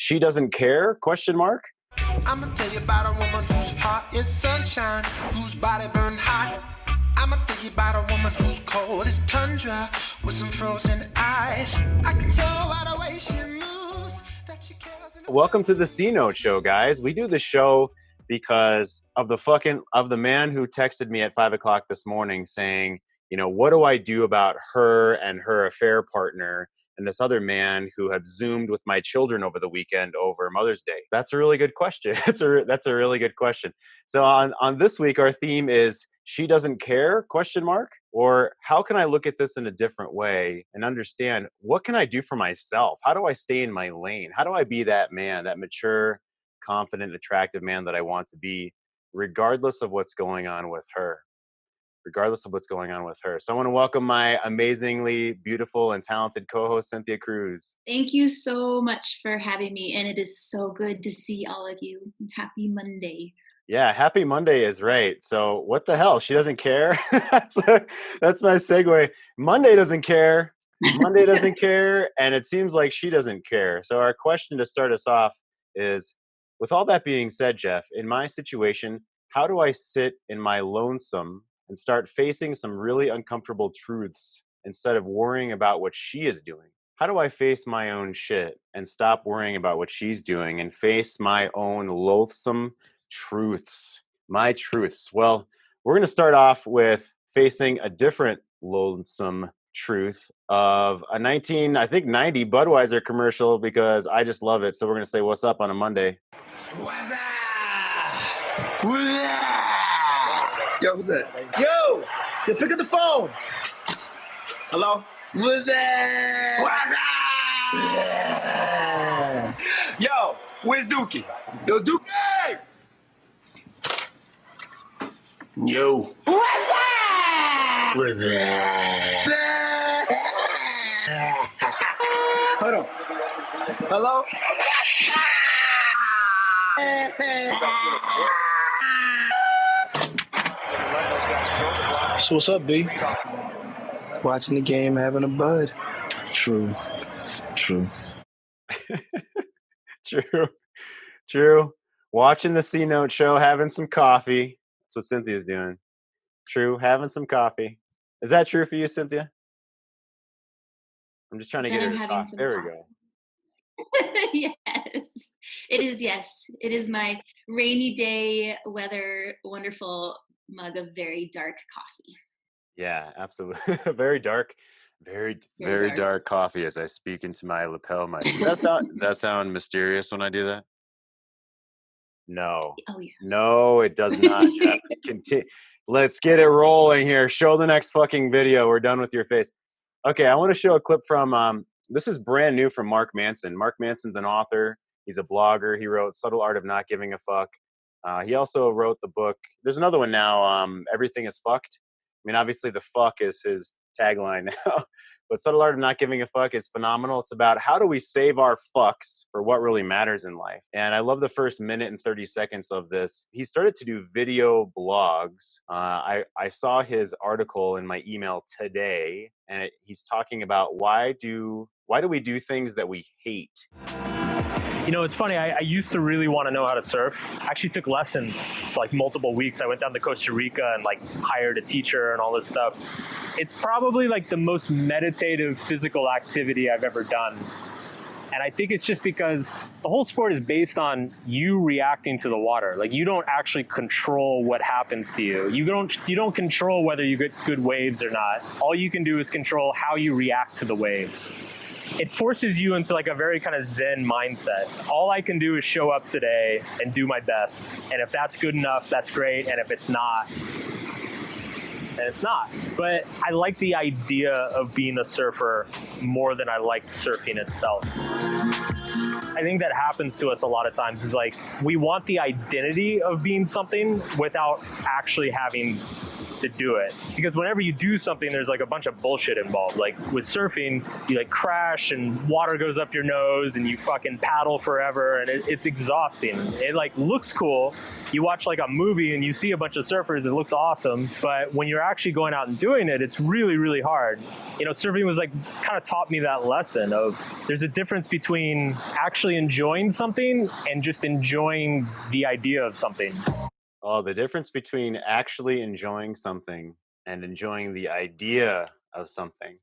She Doesn't Care? Question mark. I'ma tell you about a woman whose heart is sunshine, whose body burned hot. I'ma tell you about a woman who's cold as tundra, with some frozen eyes. I can tell by the way she moves that she cares. Welcome to the C-Note Show, guys. We do the show because of the man who texted me at 5 o'clock this morning saying, you know, what do I do about her and her affair partner and this other man who have Zoomed with my children over the weekend over Mother's Day? That's a really good question. That's a really good question. So on this week, our theme is She Doesn't Care? Question mark. Or how can I look at this in a different way and understand what can I do for myself? How do I stay in my lane? How do I be that man, that mature, confident, attractive man that I want to be, regardless of what's going on with her? Regardless of what's going on with her. So I want to welcome my amazingly beautiful and talented co-host, Cynthia Cruz. Thank you so much for having me. And it is so good to see all of you. Happy Monday. Yeah, happy Monday is right. So what the hell? She doesn't care? That's my segue. Monday doesn't care. Monday doesn't care. And it seems like she doesn't care. So our question to start us off is, with all that being said, Jeff, in my situation, how do I sit in my lonesome and start facing some really uncomfortable truths instead of worrying about what she is doing? How do I face my own shit and stop worrying about what she's doing and face my own loathsome truths? My truths. Well, we're going to start off with facing a different loathsome truth of a 90 Budweiser commercial, because I just love it. So we're going to say what's up on a Monday. What's up? What's up? Yo, who's that? Yo, pick up the phone. Hello? What's that? What's up? Yo, where's Dookie? Yo, Duke. Yo. What's up? What's that? Hold on. Hello? So what's up, B? Watching the game, having a bud. True. True. Watching the C-Note Show, having some coffee. That's what Cynthia's doing. True, having some coffee. Is that true for you, Cynthia? I'm just trying to get her to talk. There we go. Yes, it is. Yes, it is my rainy day weather, wonderful mug of very dark coffee. Yeah, absolutely. Very dark coffee as I speak into my lapel mic. Does that sound mysterious when I do that? No. Oh, yes. No, it does not. Jeff. Let's get it rolling here. Show the next fucking video. We're done with your face. Okay, I want to show a clip from, this is brand new from Mark Manson. Mark Manson's an author. He's a blogger. He wrote Subtle Art of Not Giving a Fuck. He also wrote the book. There's another one now, Everything is Fucked. I mean, obviously the fuck is his tagline now. But Subtle Art of Not Giving a Fuck is phenomenal. It's about how do we save our fucks for what really matters in life. And I love the first minute and 30 seconds of this. He started to do video blogs. I saw his article in my email today, and he's talking about why do we do things that we hate? You know, it's funny, I used to really want to know how to surf. I actually took lessons like multiple weeks. I went down to Costa Rica and like hired a teacher and all this stuff. It's probably like the most meditative physical activity I've ever done. And I think it's just because the whole sport is based on you reacting to the water. Like, you don't actually control what happens to you. You don't control whether you get good waves or not. All you can do is control how you react to the waves. It forces you into like a very kind of Zen mindset. All I can do is show up today and do my best. And if that's good enough, that's great. And if it's not, then it's not. But I like the idea of being a surfer more than I liked surfing itself. I think that happens to us a lot of times is like we want the identity of being something without actually having to do it. Because whenever you do something, there's like a bunch of bullshit involved. Like with surfing, you like crash and water goes up your nose and you fucking paddle forever, and it's exhausting. It like looks cool. You watch like a movie and you see a bunch of surfers, it looks awesome. But when you're actually going out and doing it, it's really, really hard. You know, surfing was like kind of taught me that lesson of there's a difference between actually enjoying something and just enjoying the idea of something. Oh, the difference between actually enjoying something and enjoying the idea of something,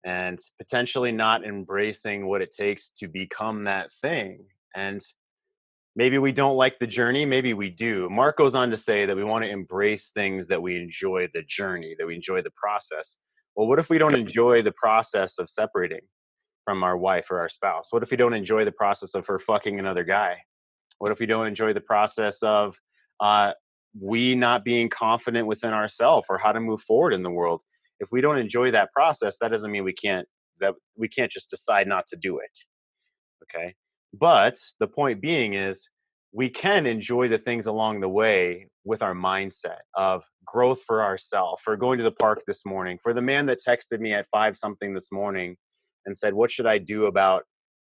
and potentially not embracing what it takes to become that thing. And maybe we don't like the journey, maybe we do. Mark goes on to say that we want to embrace things that we enjoy the journey, that we enjoy the process. Well, what if we don't enjoy the process of separating from our wife or our spouse? What if we don't enjoy the process of her fucking another guy? What if we don't enjoy the process of we not being confident within ourselves or how to move forward in the world? If we don't enjoy that process, that doesn't mean we can't just decide not to do it. Okay. But the point being is we can enjoy the things along the way with our mindset of growth for ourselves, for going to the park this morning, for the man that texted me at 5 something this morning and said, what should I do about,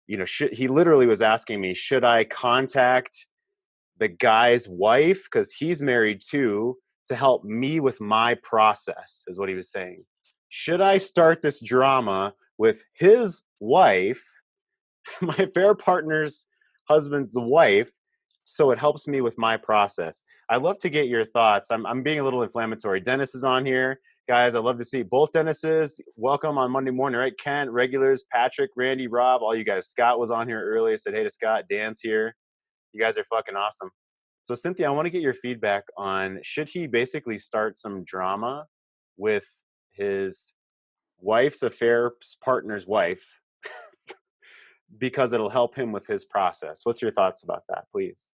he literally was asking me, should I contact the guy's wife, because he's married too, to help me with my process, is what he was saying. Should I start this drama with his wife, my affair partner's husband's wife, so it helps me with my process? I'd love to get your thoughts. I'm being a little inflammatory. Dennis is on here. Guys, I'd love to see both Dennises. Welcome on Monday morning, right? Kent, regulars, Patrick, Randy, Rob, all you guys. Scott was on here early. I said hey to Scott. Dan's here. You guys are fucking awesome. So Cynthia, I want to get your feedback on, should he basically start some drama with his wife's affair partner's wife because it'll help him with his process? What's your thoughts about that, please?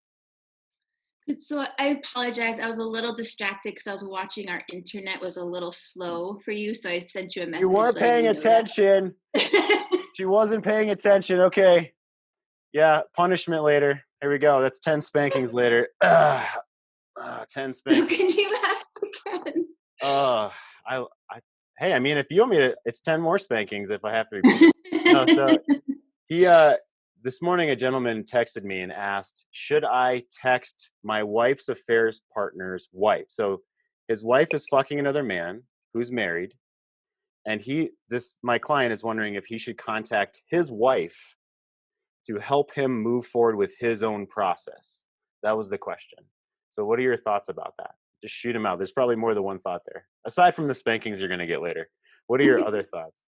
So I apologize. I was a little distracted because I was watching our internet was a little slow for you. So I sent you a message. You weren't paying attention. She wasn't paying attention. Okay. Yeah, punishment later. Here we go. That's 10 spankings later. 10 spankings. So can you ask again? Hey, I mean, if you want me to, it's 10 more spankings if I have to repeat it. No, so he, this morning, a gentleman texted me and asked, should I text my wife's affairs partner's wife? So his wife is fucking another man who's married. And my client is wondering if he should contact his wife to help him move forward with his own process. That was the question. So what are your thoughts about that? Just shoot them out. There's probably more than one thought there. Aside from the spankings you're going to get later. What are your other thoughts?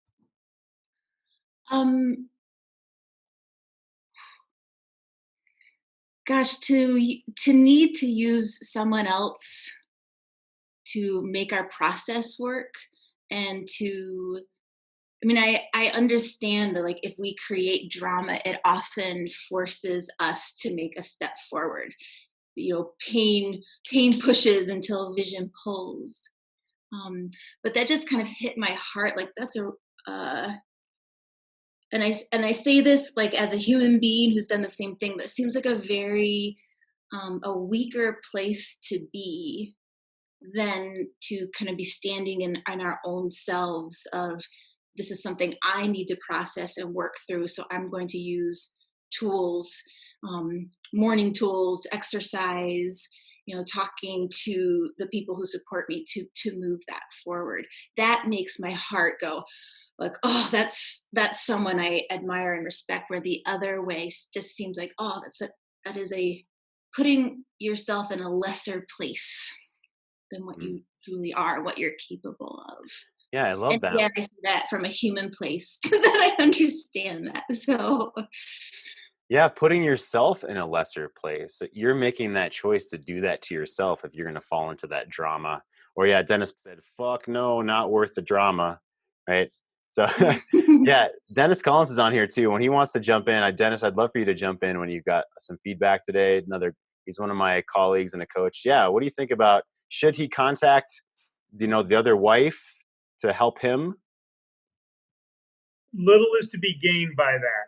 Gosh, to need to use someone else to make our process work, and I understand that, like, if we create drama, it often forces us to make a step forward. Pain pushes until vision pulls. But that just kind of hit my heart. Like, that's and I say this like as a human being who's done the same thing, but it seems like a very a weaker place to be than to kind of be standing in our own selves of, this is something I need to process and work through. So I'm going to use tools, morning tools, exercise, talking to the people who support me to move that forward. That makes my heart go like, oh, that's someone I admire and respect, where the other way just seems like, oh, that is a putting yourself in a lesser place than what you truly are, what you're capable of. Yeah, I love that. Yeah, I see that from a human place that I understand that. So yeah, putting yourself in a lesser place. You're making that choice to do that to yourself if you're going to fall into that drama. Or yeah, Dennis said, fuck no, not worth the drama. Right. So yeah, Dennis Collins is on here too. When he wants to jump in, Dennis, I'd love for you to jump in when you've got some feedback today. He's one of my colleagues and a coach. Yeah. What do you think about, should he contact, the other wife to help him? Little is to be gained by that.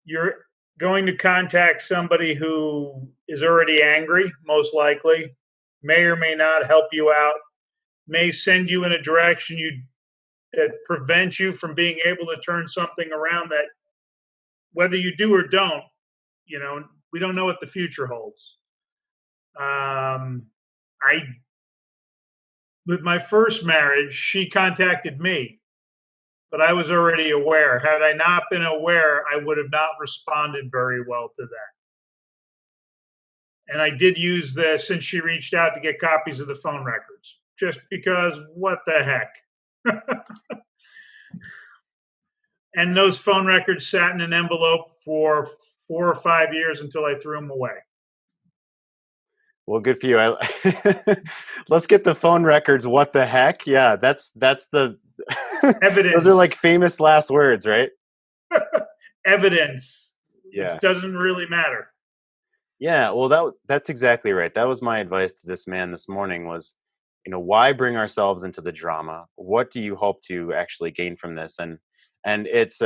You're going to contact somebody who is already angry, most likely. may or may not help you out, may send you in a direction that prevents you from being able to turn something around that, whether you do or don't, we don't know what the future holds. I With my first marriage, she contacted me, but I was already aware. Had I not been aware, I would have not responded very well to that. And I did use since she reached out, to get copies of the phone records, just because what the heck. And those phone records sat in an envelope for 4 or 5 years until I threw them away. Well, good for you. Let's get the phone records. What the heck? Yeah, that's the Evidence. Those are like famous last words, right? Evidence. Yeah. Which doesn't really matter. Yeah, well, that's exactly right. That was my advice to this man this morning was, why bring ourselves into the drama? What do you hope to actually gain from this? And it's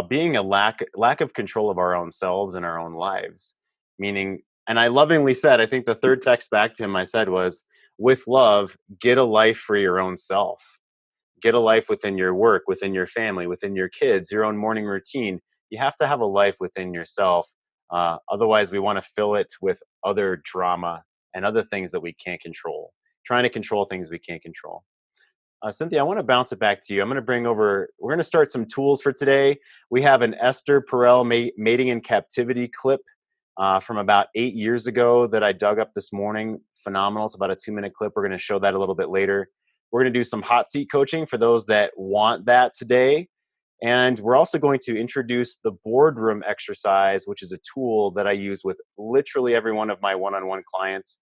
being a lack of control of our own selves and our own lives. Meaning, and I lovingly said, I think the third text back to him I said was, with love, get a life for your own self. Get a life within your work, within your family, within your kids, your own morning routine. You have to have a life within yourself. Otherwise, we want to fill it with other drama and other things that we can't control, trying to control things we can't control. Cynthia, I want to bounce it back to you. We're going to start some tools for today. We have an Ester Perel mating in captivity clip from about 8 years ago that I dug up this morning. Phenomenal. It's about a 2-minute clip. We're going to show that a little bit later. We're going to do some hot seat coaching for those that want that today. And we're also going to introduce the boardroom exercise, which is a tool that I use with literally every one of my one-on-one clients.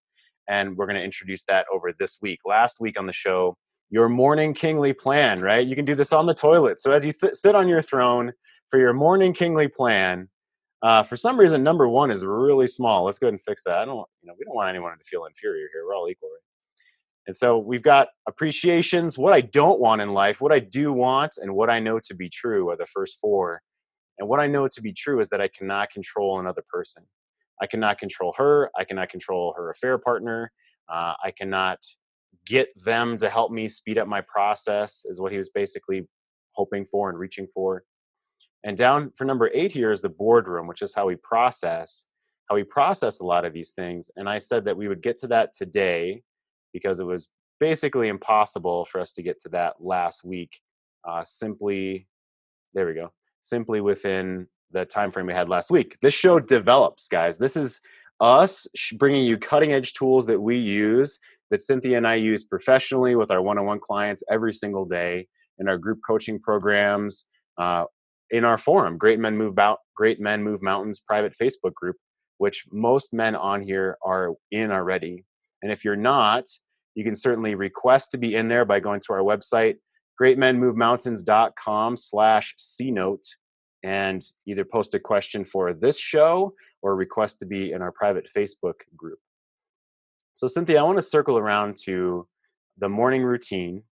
And we're going to introduce that over this week. Last week on the show, your morning kingly plan, right? You can do this on the toilet. So as you sit on your throne for your morning kingly plan, for some reason, number 1 is really small. Let's go ahead and fix that. We don't want anyone to feel inferior here. We're all equal, right? And so we've got appreciations, what I don't want in life, what I do want, and what I know to be true are the first 4. And what I know to be true is that I cannot control another person. I cannot control her. I cannot control her affair partner. I cannot get them to help me speed up my process, is what he was basically hoping for and reaching for. And down for number 8 here is the boardroom, which is how we process a lot of these things. And I said that we would get to that today because it was basically impossible for us to get to that last week. Simply within the time frame we had last week. This show develops, guys. This is us bringing you cutting edge tools that we use, that Cynthia and I use professionally with our one-on-one clients every single day in our group coaching programs, in our forum, Great Men Move Mountains private Facebook group, which most men on here are in already. And if you're not, you can certainly request to be in there by going to our website, greatmenmovemountains.com/C-note, and either post a question for this show or request to be in our private Facebook group. So Cynthia, I want to circle around to the morning routine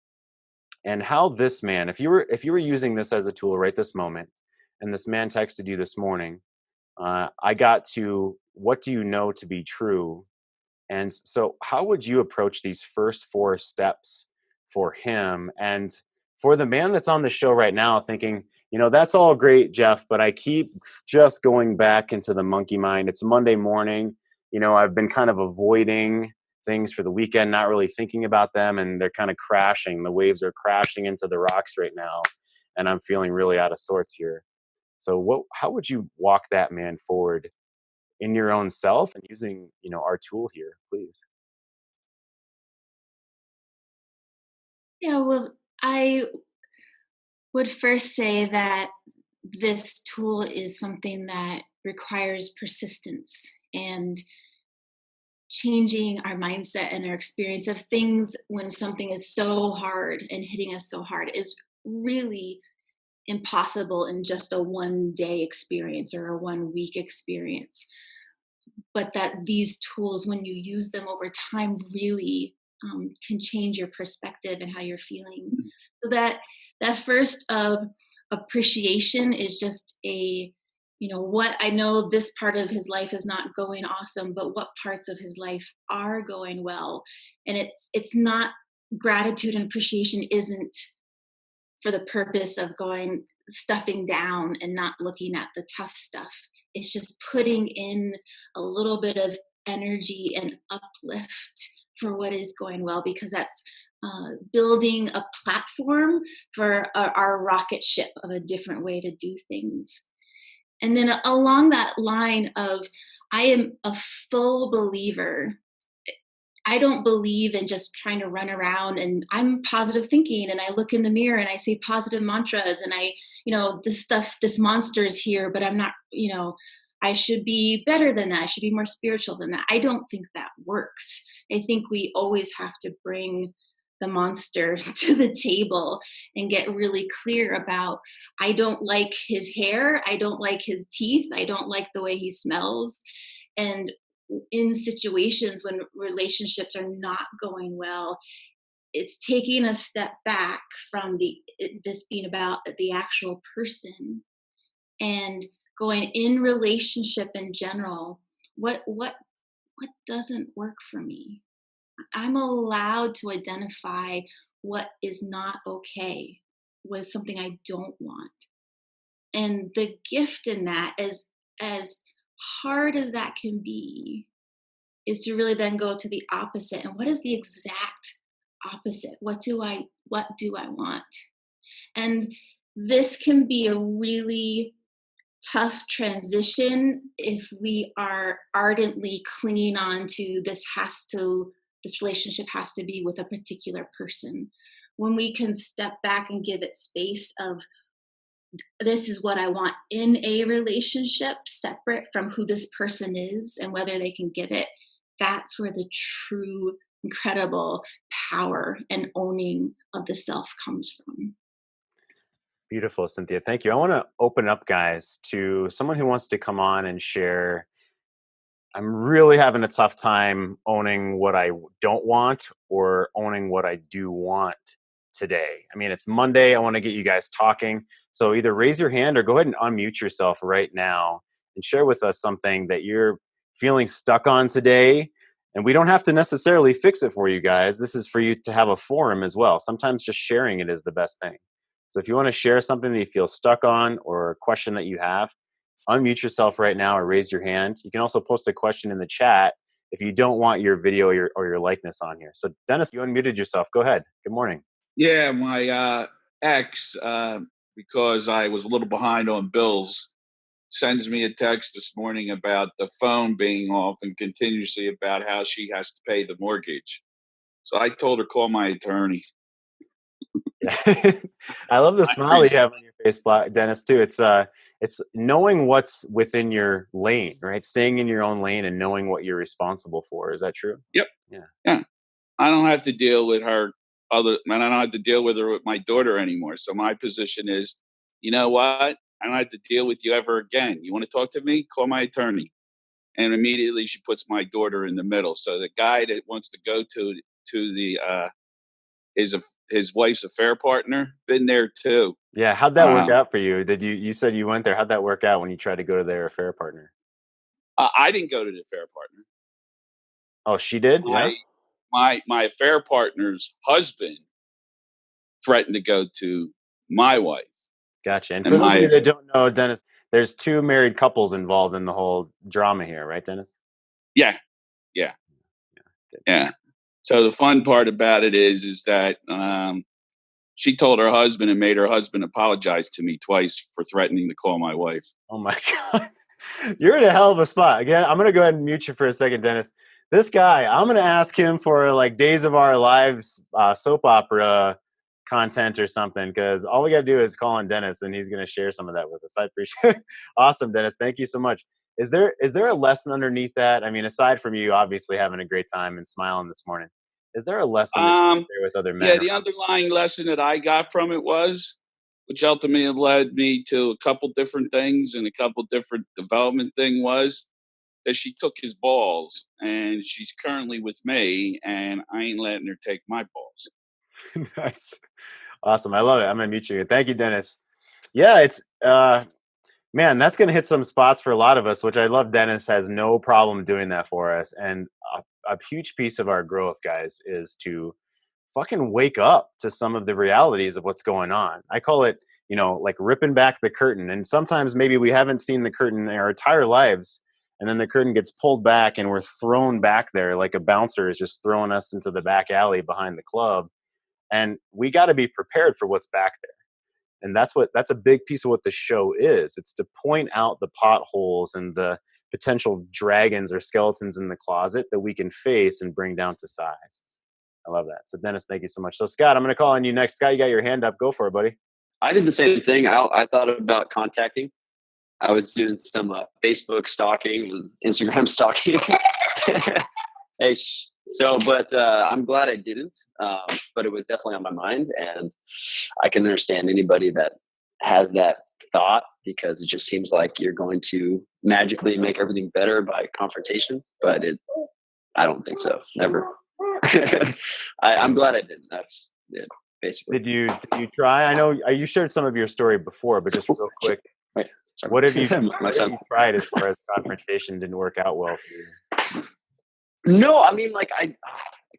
and how this man, if you were using this as a tool right this moment, and this man texted you this morning, I got to, what do you know to be true? And so how would you approach these first 4 steps for him? And for the man that's on the show right now thinking, that's all great, Jeff, but I keep just going back into the monkey mind. It's Monday morning. I've been kind of avoiding things for the weekend, not really thinking about them, and they're kind of crashing. The waves are crashing into the rocks right now, and I'm feeling really out of sorts here. So how would you walk that man forward in your own self and using, our tool here, please? Yeah, well, I would first say that this tool is something that requires persistence and changing our mindset and our experience of things when something is so hard and hitting us so hard is really impossible in just a 1-day experience or a 1-week experience. But that these tools, when you use them over time, really can change your perspective and how you're feeling. So that first of appreciation is just a what I know this part of his life is not going awesome, but what parts of his life are going well. And it's not, gratitude and appreciation isn't for the purpose of going stuffing down and not looking at the tough stuff. It's just putting in a little bit of energy and uplift for what is going well, because that's building a platform for our rocket ship of a different way to do things. And then along that line of, I am a full believer. I don't believe in just trying to run around, and I'm positive thinking, and I look in the mirror and I say positive mantras, and this monster is here, but I'm not, I should be better than that. I should be more spiritual than that. I don't think that works. I think we always have to bring the monster to the table and get really clear about, I don't like his hair. I don't like his teeth. I don't like the way he smells. And in situations when relationships are not going well, it's taking a step back from this being about the actual person and going in relationship in general. What doesn't work for me? I'm allowed to identify what is not okay with something I don't want. And the gift in that, as hard as that can be, is to really then go to the opposite. And what is the exact opposite? What do I want? And this can be a really tough transition if we are ardently clinging on to this relationship has to be with a particular person. When we can step back and give it space of, this is what I want in a relationship, separate from who this person is and whether they can give it, that's where the true incredible power and owning of the self comes from. Beautiful, Cynthia. Thank you. I want to open up, guys, to someone who wants to come on and share. I'm really having a tough time owning what I don't want or owning what I do want today. I mean, it's Monday. I want to get you guys talking. So either raise your hand or go ahead and unmute yourself right now and share with us something that you're feeling stuck on today. And we don't have to necessarily fix it for you guys. This is for you to have a forum as well. Sometimes just sharing it is the best thing. So if you want to share something that you feel stuck on or a question that you have, unmute yourself right now or raise your hand. You can also post a question in the chat if you don't want your video or your likeness on here. So Dennis, you unmuted yourself. Go ahead. Good morning. Yeah, my ex, because I was a little behind on bills, sends me a text this morning about the phone being off and continuously about how she has to pay the mortgage. So I told her, call my attorney. Yeah. I love the smile you have on your face, Dennis, too. It's knowing what's within your lane, right? Staying in your own lane and knowing what you're responsible for. Is that true? Yep. Yeah. I don't have to deal with her I don't have to deal with her with my daughter anymore. So my position is, you know what? I don't have to deal with you ever again. You want to talk to me? Call my attorney. And immediately she puts my daughter in the middle. So the guy that wants to go to the his wife's affair partner, been there too. Yeah. How'd that work out for you? You said you went there. How'd that work out when you tried to go to their affair partner? I didn't go to the affair partner. Oh, she did? Yeah. My affair partner's husband threatened to go to my wife. Gotcha. And for those of you that don't know, Dennis, there's two married couples involved in the whole drama here, right, Dennis? Yeah. So the fun part about it is that she told her husband and made her husband apologize to me twice for threatening to call my wife. Oh my God. You're in a hell of a spot. Again, I'm going to go ahead and mute you for a second, Dennis. This guy, I'm going to ask him for like Days of Our Lives soap opera content or something, because all we got to do is call on Dennis and he's going to share some of that with us. I appreciate it. Awesome, Dennis. Thank you so much. Is there a lesson underneath that? I mean, aside from you obviously having a great time and smiling this morning, is there a lesson that you share with other men? Yeah, the underlying lesson that I got from it was, which ultimately led me to a couple different things and a couple different development thing, was that she took his balls and she's currently with me and I ain't letting her take my balls. Nice. Awesome. I love it. I'm going to mute you. Thank you, Dennis. Yeah, it's Man, that's going to hit some spots for a lot of us, which I love. Dennis has no problem doing that for us. And a huge piece of our growth, guys, is to fucking wake up to some of the realities of what's going on. I call it, like ripping back the curtain. And sometimes maybe we haven't seen the curtain in our entire lives. And then the curtain gets pulled back and we're thrown back there like a bouncer is just throwing us into the back alley behind the club. And we got to be prepared for what's back there. And that's a big piece of what the show is. It's to point out the potholes and the potential dragons or skeletons in the closet that we can face and bring down to size. I love that. So Dennis, thank you so much. So Scott, I'm going to call on you next. Scott, you got your hand up. Go for it, buddy. I did the same thing. I thought about contacting. I was doing some Facebook stalking and Instagram stalking. Hey, but I'm glad I didn't. But it was definitely on my mind, and I can understand anybody that has that thought, because it just seems like you're going to magically make everything better by confrontation. But I don't think so. Never. I'm glad I didn't. That's it, basically. Did you try? I know you shared some of your story before, but just real quick, Wait, sorry. what have you tried as far as confrontation didn't work out well for you? No, I mean, like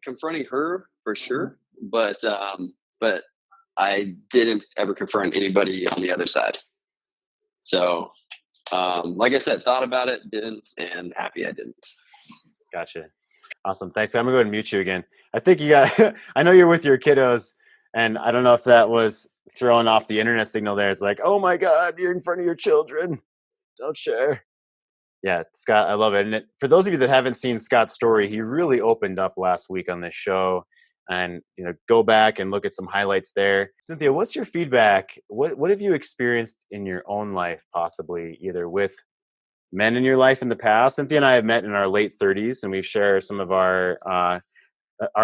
confronting her for sure, but I didn't ever confront anybody on the other side. So, like I said, thought about it, didn't, and happy I didn't. Gotcha. Awesome. Thanks. I'm gonna go ahead and mute you again. I think you got. I know you're with your kiddos, and I don't know if that was throwing off the internet signal there. It's like, oh my God, you're in front of your children. Don't share. Yeah, Scott, I love it. And for those of you that haven't seen Scott's story, he really opened up last week on this show. And go back and look at some highlights there. Cynthia, what's your feedback? What have you experienced in your own life, possibly either with men in your life in the past? Cynthia and I have met in our late 30s, and we've shared some of our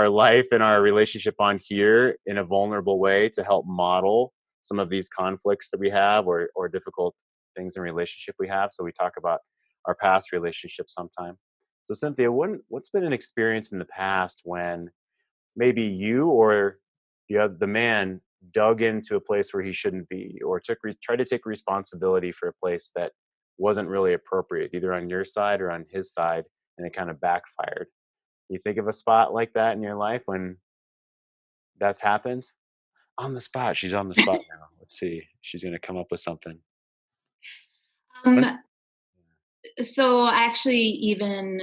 life and our relationship on here in a vulnerable way to help model some of these conflicts that we have or difficult things in relationship we have. So we talk about our past relationships sometime. So Cynthia, what's been an experience in the past when maybe you or the man dug into a place where he shouldn't be, or tried to take responsibility for a place that wasn't really appropriate, either on your side or on his side, and it kind of backfired? You think of a spot like that in your life when that's happened? On the spot. She's on the spot now. Let's see. She's going to come up with something. So actually, even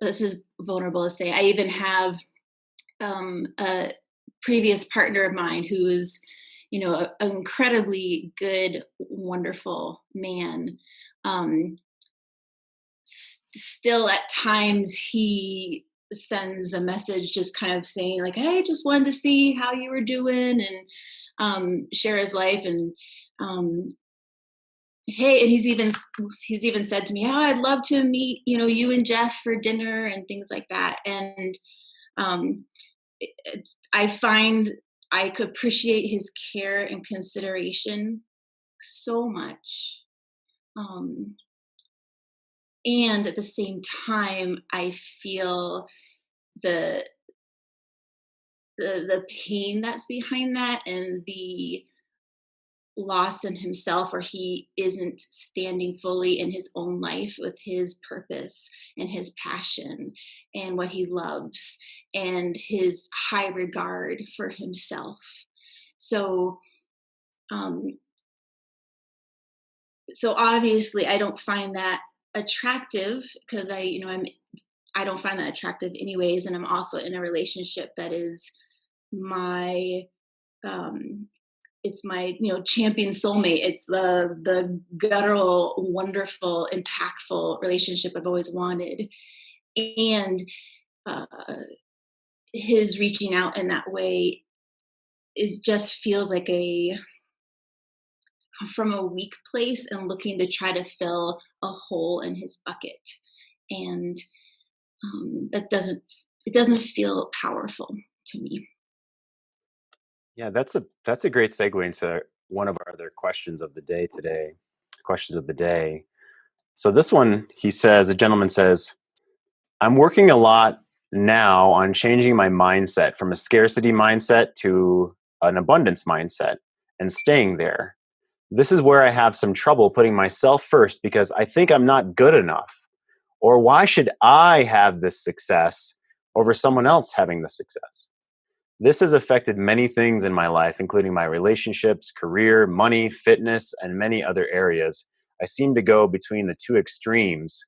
this is vulnerable to say, I even have a previous partner of mine who is, an incredibly good, wonderful man. Still at times he sends a message just kind of saying like, hey, just wanted to see how you were doing and share his life. And hey, and he's even said to me, oh, I'd love to meet, you and Jeff for dinner and things like that. And I find I could appreciate his care and consideration so much. And at the same time, I feel the pain that's behind that, and the loss in himself, where he isn't standing fully in his own life with his purpose and his passion and what he loves and his high regard for himself. So obviously I don't find that attractive, because I don't find that attractive anyways. And I'm also in a relationship that is it's my champion soulmate. It's the guttural, wonderful, impactful relationship I've always wanted. And his reaching out in that way just feels like from a weak place and looking to try to fill a hole in his bucket. And it doesn't feel powerful to me. Yeah, that's a great segue into one of our other questions of the day today. Questions of the day. So this one, the gentleman says, I'm working a lot now on changing my mindset from a scarcity mindset to an abundance mindset and staying there. this is where I have some trouble putting myself first because I think I'm not good enough. Or why should I have this success over someone else having the success? This has affected many things in my life, including my relationships, career, money, fitness, and many other areas. I seem to go between the two extremes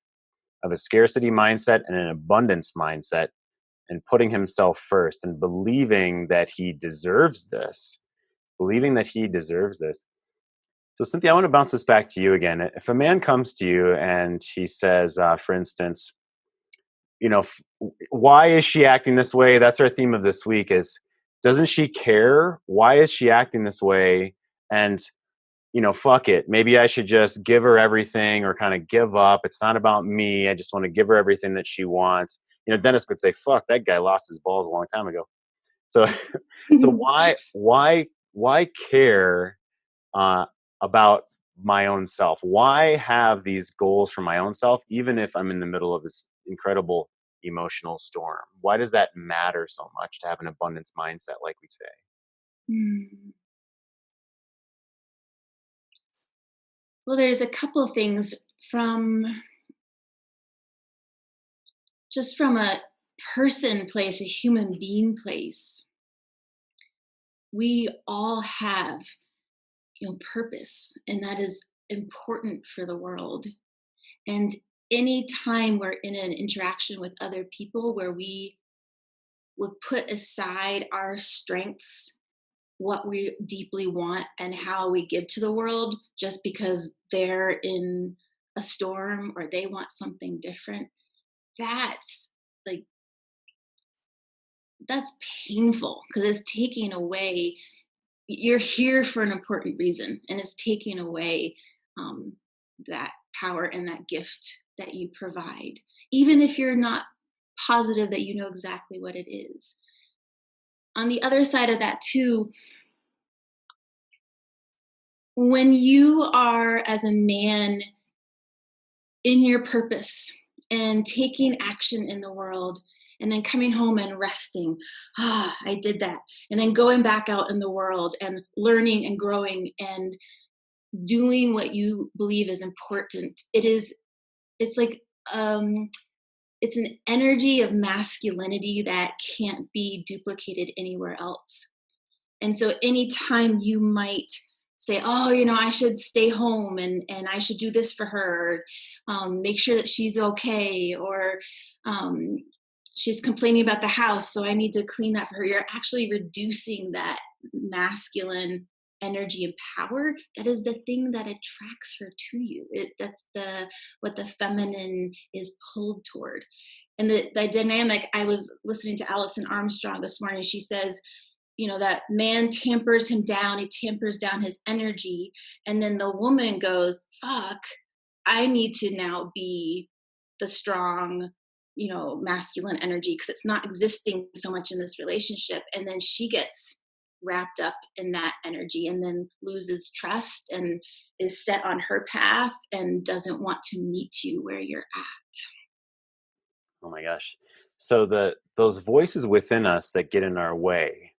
of a scarcity mindset and an abundance mindset, and putting himself first and believing that he deserves this. Believing that he deserves this. So, Cynthia, I want to bounce this back to you again. If a man comes to you and he says, for instance, why is she acting this way? That's our theme of this week is, doesn't she care? Why is she acting this way? And, fuck it. Maybe I should just give her everything or kind of give up. It's not about me. I just want to give her everything that she wants. Dennis would say, fuck, that guy lost his balls a long time ago. So, so why care about my own self? Why have these goals for my own self, even if I'm in the middle of this incredible emotional storm? Why does that matter so much to have an abundance mindset, like we say? Well, there's a couple of things from a person place, a human being place. We all have, purpose, and that is important for the world. And anytime we're in an interaction with other people where we would put aside our strengths, what we deeply want, and how we give to the world just because they're in a storm or they want something different, that's painful because it's taking away. You're here for an important reason, and it's taking away that power and that gift that you provide, even if you're not positive that you know exactly what it is. On the other side of that too, when you are as a man in your purpose and taking action in the world, and then coming home and resting, I did that, and then going back out in the world and learning and growing and doing what you believe is important, it's like it's an energy of masculinity that can't be duplicated anywhere else. And so anytime you might say, I should stay home and I should do this for her, make sure that she's okay, or she's complaining about the house, so I need to clean that for her. You're actually reducing that masculine energy and power. That is the thing that attracts her to you. That's what the feminine is pulled toward. And the dynamic, I was listening to Alison Armstrong this morning. She says, that man tampers him down, he tampers down his energy, and then the woman goes, fuck, I need to now be the strong, masculine energy because it's not existing so much in this relationship. And then she gets wrapped up in that energy and then loses trust and is set on her path and doesn't want to meet you where you're at. Oh my gosh. So those voices within us that get in our way,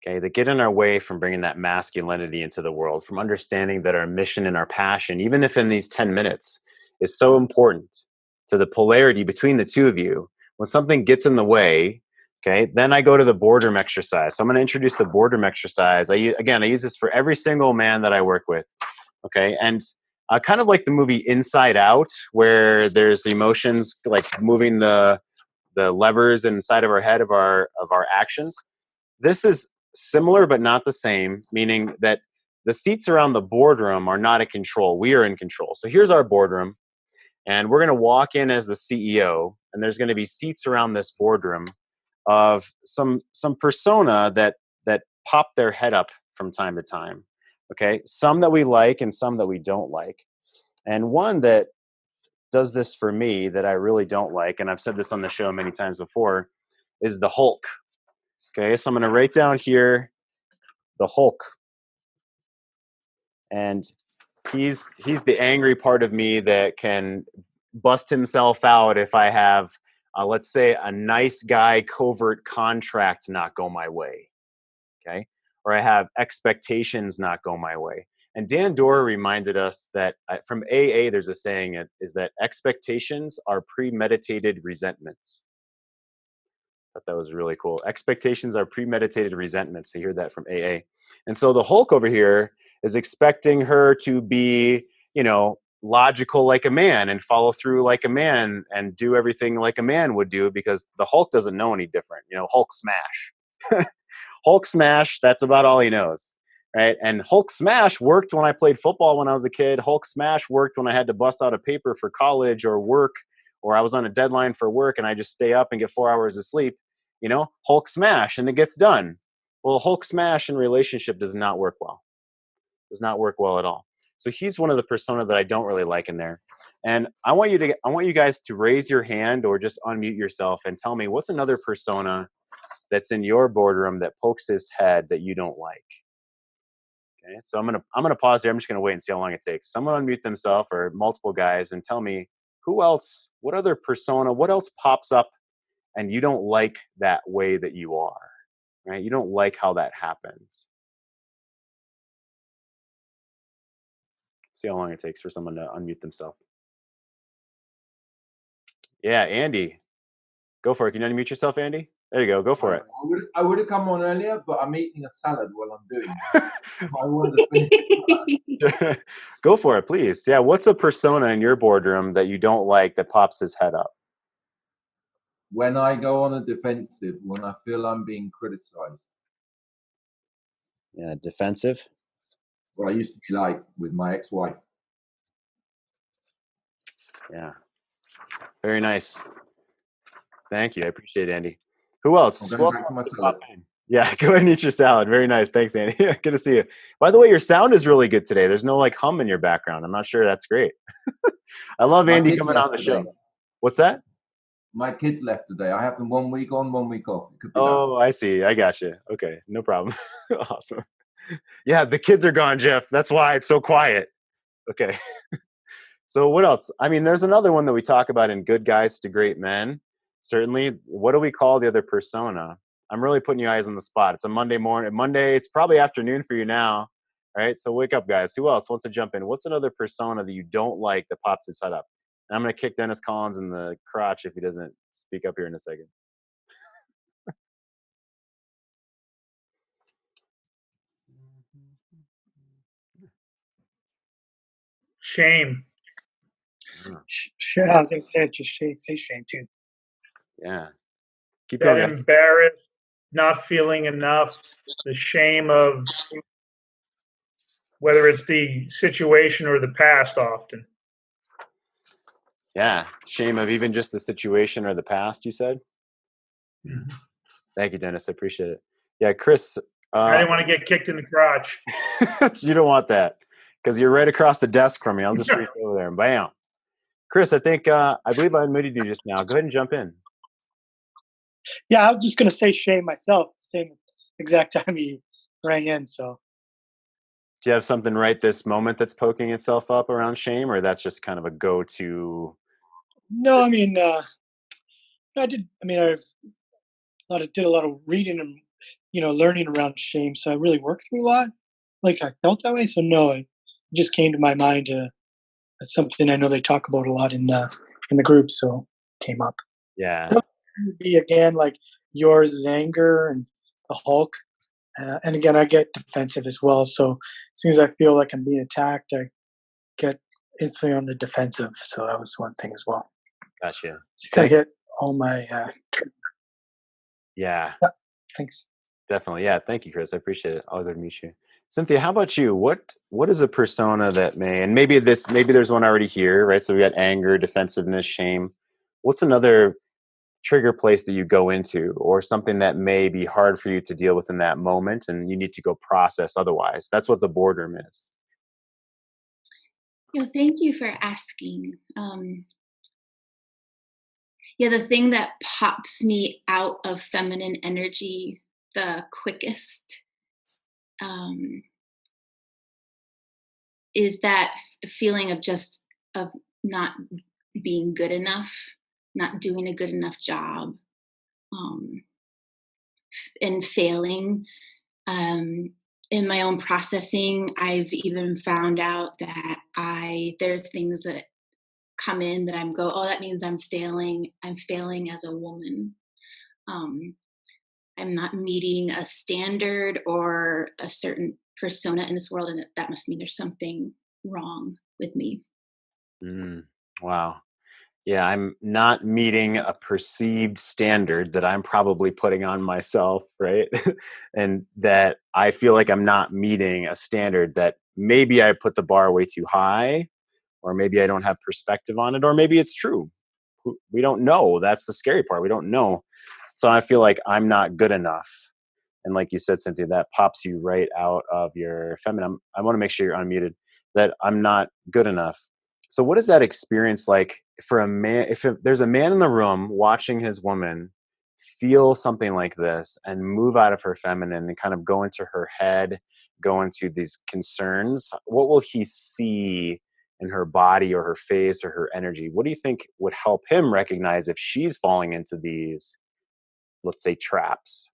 okay, that get in our way from bringing that masculinity into the world, from understanding that our mission and our passion, even if in these 10 minutes, is so important to the polarity between the two of you. When something gets in the way, okay, then I go to the boardroom exercise. So I'm going to introduce the boardroom exercise. I use this for every single man that I work with, okay? And kind of like the movie Inside Out, where there's the emotions like moving the levers inside of our head of our actions. This is similar but not the same, meaning that the seats around the boardroom are not in control. We are in control. So here's our boardroom, and we're going to walk in as the CEO, and there's going to be seats around this boardroom of some persona that pop their head up from time to time. Okay, some that we like and some that we don't like. And one that does this for me that I really don't like, and I've said this on the show many times before, is the Hulk. Okay, so I'm going to write down here the Hulk. And he's the angry part of me that can bust himself out if I have, let's say, a nice guy covert contract not go my way. Okay, or I have expectations not go my way. And Dan Dorer reminded us that from AA, there's a saying is that expectations are premeditated resentments. I thought that was really cool. Expectations are premeditated resentments. You hear that from AA. And so the Hulk over here is expecting her to be, logical like a man and follow through like a man and do everything like a man would do, because the Hulk doesn't know any different. Hulk smash. Hulk smash, that's about all he knows. Right? And Hulk smash worked when I played football when I was a kid. Hulk smash worked when I had to bust out a paper for college or work, or I was on a deadline for work and I just stay up and get 4 hours of sleep. Hulk smash and it gets done. Well, Hulk smash in relationship does not work well. Does not work well at all. So he's one of the persona that I don't really like in there. And I want you guys to raise your hand or just unmute yourself and tell me what's another persona that's in your boardroom that pokes his head that you don't like. Okay, so I'm gonna pause here. I'm just gonna wait and see how long it takes. Someone unmute themselves or multiple guys and tell me who else, what other persona, what else pops up and you don't like that way that you are, right? You don't like how that happens. See how long it takes for someone to unmute themselves. Yeah, Andy. Go for it. Can you unmute yourself, Andy? There you go. Go for it. I would have come on earlier, but I'm eating a salad while I'm doing it. I wanted to finish. Go for it, please. Yeah, what's a persona in your boardroom that you don't like that pops his head up? When I go on a defensive, when I feel I'm being criticized. Yeah, defensive. What I used to be like with my ex-wife. Yeah. Very nice. Thank you. I appreciate it, Andy. Who else? Who else wants to pop in? Yeah, go ahead and eat your salad. Very nice. Thanks, Andy. Good to see you. By the way, your sound is really good today. There's no hum in your background. I'm not sure. That's great. I love Andy coming on the show. What's that? My kids left today. I have them 1 week on, 1 week off. It could be that. I see. I got you. Okay, no problem. Awesome. Yeah, the kids are gone, Jeff. That's why it's so quiet. Okay. So what else? I mean, there's another one that we talk about in Good Guys to Great Men. Certainly. What do we call the other persona? I'm really putting you guys on the spot. It's a Monday morning. Monday, it's probably afternoon for you now. Right? So wake up, guys. Who else wants to jump in? What's another persona that you don't like that pops his head up? And I'm going to kick Dennis Collins in the crotch if he doesn't speak up here in a second. Shame. I was going to say shame too. Yeah. Keep that going. Embarrassed, not feeling enough, the shame of whether it's the situation or the past often. Yeah. Shame of even just the situation or the past, you said? Mm-hmm. Thank you, Dennis. I appreciate it. Yeah, Chris. I didn't want to get kicked in the crotch. You don't want that because you're right across the desk from me. I'll just reach over there and bam. Chris, I believe I unmuted you just now. Go ahead and jump in. Yeah, I was just going to say shame myself, same exact time you rang in. So, do you have something right this moment that's poking itself up around shame, or that's just kind of a go-to? No, I mean, I did a lot of reading and learning around shame. So I really worked through a lot. Like I felt that way. So no, it just came to my mind. That's something I know they talk about a lot in the group. So it came up. Yeah. That would be again like yours is anger and the Hulk. And again, I get defensive as well. So as soon as I feel like I'm being attacked, I get instantly on the defensive. So that was one thing as well. Gotcha. So kind of hit all my. Yeah. Thanks. Definitely. Yeah. Thank you, Chris. I appreciate it. I'll go to meet you. Cynthia, how about you? What is a persona that and maybe there's one already here, right? So we got anger, defensiveness, shame. What's another trigger place that you go into, or something that may be hard for you to deal with in that moment and you need to go process otherwise? That's what the boardroom is. Thank you for asking. The thing that pops me out of feminine energy the quickest is that feeling of not being good enough, not doing a good enough job, and failing. in my own processing, I've even found out that there's things that come in that oh, that means I'm failing. I'm failing as a woman. Um, I'm not meeting a standard or a certain persona in this world, and that must mean there's something wrong with me. Mm, wow. Yeah, I'm not meeting a perceived standard that I'm probably putting on myself, right? And that I feel like I'm not meeting a standard that maybe I put the bar way too high, or maybe I don't have perspective on it, or maybe it's true. We don't know. That's the scary part. We don't know. So I feel like I'm not good enough. And like you said, Cynthia, that pops you right out of your feminine. I want to make sure you're unmuted. That I'm not good enough. So what is that experience like for a man? If there's a man in the room watching his woman feel something like this and move out of her feminine and kind of go into her head, go into these concerns, what will he see in her body or her face or her energy? What do you think would help him recognize if she's falling into these, let's say, traps?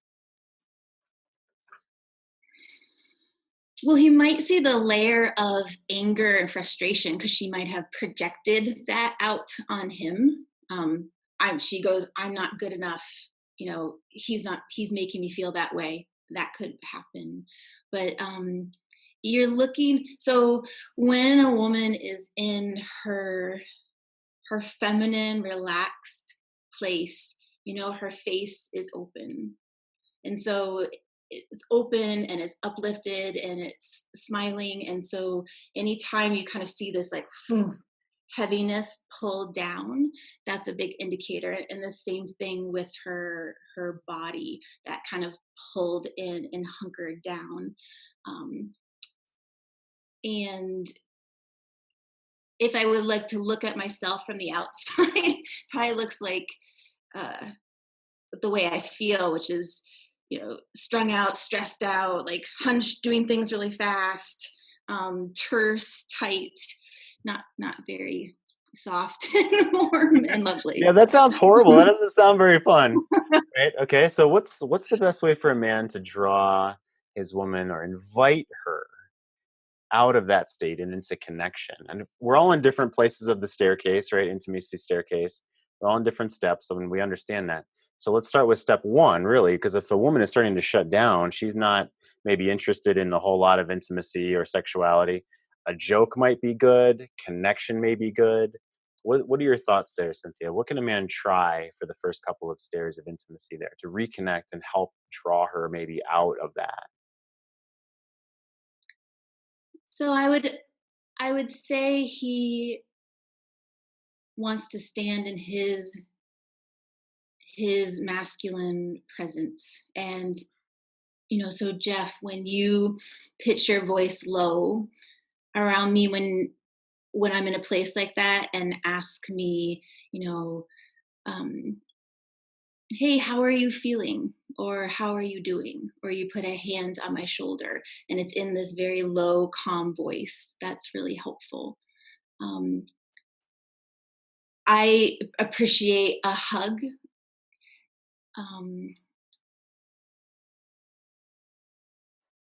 Well, he might see the layer of anger and frustration because she might have projected that out on him. She goes, I'm not good enough. He's making me feel that way. That could happen. But you're looking, so when a woman is in her feminine, relaxed place, her face is open. And so it's open and it's uplifted and it's smiling. And so anytime you kind of see this like heaviness pulled down, that's a big indicator. And the same thing with her body, that kind of pulled in and hunkered down. And if I would like to look at myself from the outside, probably looks like the way I feel, which is, strung out, stressed out, like hunched, doing things really fast, terse, tight, not very soft and warm and lovely. Yeah, that sounds horrible. That doesn't sound very fun. Right? Okay, so what's the best way for a man to draw his woman or invite her out of that state and into connection? And we're all in different places of the staircase, right? Intimacy staircase. We're all in different steps. So we understand that. So let's start with step one, really, because if a woman is starting to shut down, she's not maybe interested in a whole lot of intimacy or sexuality. A joke might be good. Connection may be good. What are your thoughts there, Cynthia? What can a man try for the first couple of stairs of intimacy there to reconnect and help draw her maybe out of that? So I would say he wants to stand in his masculine presence. And so Jeff, when you pitch your voice low around me, when I'm in a place like that, and ask me, hey, how are you feeling, or how are you doing, or you put a hand on my shoulder and it's in this very low calm voice, that's really helpful. I appreciate a hug. um,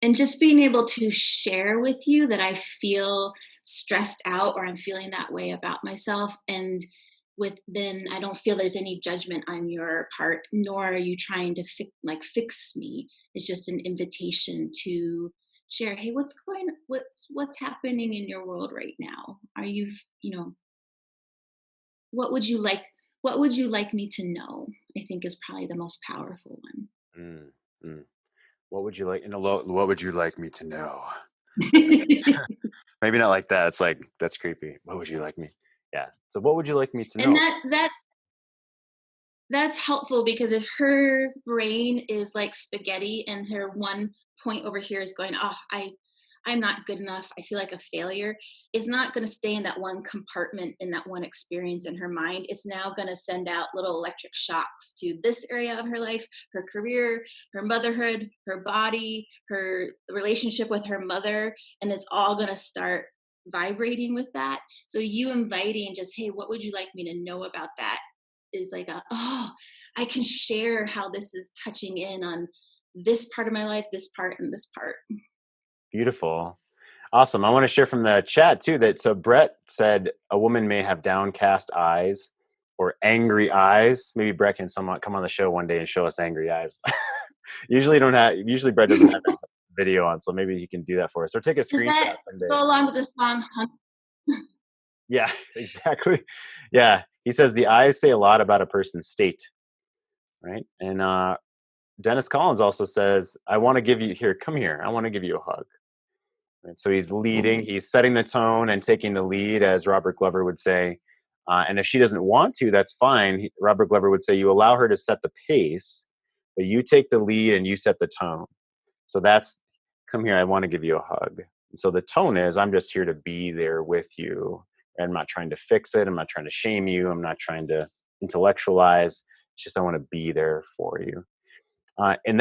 and just being able to share with you that I feel stressed out or I'm feeling that way about myself. And then I don't feel there's any judgment on your part, nor are you trying to fix me. It's just an invitation to share, hey, what's happening in your world right now? Are what would you like me to know? I think is probably the most powerful one. Mm, mm. What would you like? What would you like me to know? Maybe not like that. It's like that's creepy. What would you like me? Yeah. So what would you like me to And know? that's helpful, because if her brain is like spaghetti and her one point over here is going, oh, I'm not good enough, I feel like a failure, it's not going to stay in that one compartment, in that one experience in her mind. It's now going to send out little electric shocks to this area of her life, her career, her motherhood, her body, her relationship with her mother, and it's all going to start vibrating with that. So you inviting just, hey, what would you like me to know about that, is like I can share how this is touching in on this part of my life, this part, and this part. Beautiful. Awesome. I want to share from the chat too that so Brett said a woman may have downcast eyes or angry eyes. Maybe Brett can somewhat come on the show one day and show us angry eyes. Usually Brett doesn't have his video on, so maybe he can do that for us or take a Does screenshot that someday. go along with the song? Yeah, exactly. Yeah. He says the eyes say a lot about a person's state, right? And Dennis Collins also says, I want to give you here, come here. I want to give you a hug. And so he's leading, he's setting the tone and taking the lead, as Robert Glover would say. And if she doesn't want to, that's fine. Robert Glover would say, you allow her to set the pace, but you take the lead and you set the tone. So that's, come here, I want to give you a hug. And so the tone is, I'm just here to be there with you. And I'm not trying to fix it. I'm not trying to shame you. I'm not trying to intellectualize. It's just, I want to be there for you. In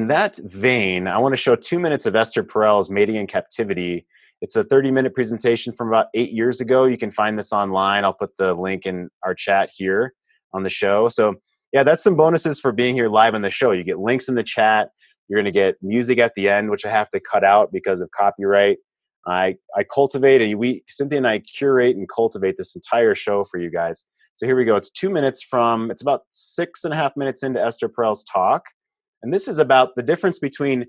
that vein, I want to show 2 minutes of Ester Perel's Mating in Captivity. It's a 30-minute presentation from about 8 years ago. You can find this online. I'll put the link in our chat here on the show. So yeah, that's some bonuses for being here live on the show. You get links in the chat. You're going to get music at the end, which I have to cut out because of copyright. I cultivate, Cynthia and I curate and cultivate this entire show for you guys. So here we go. It's 2 minutes it's about 6.5 minutes into Ester Perel's talk. And this is about the difference between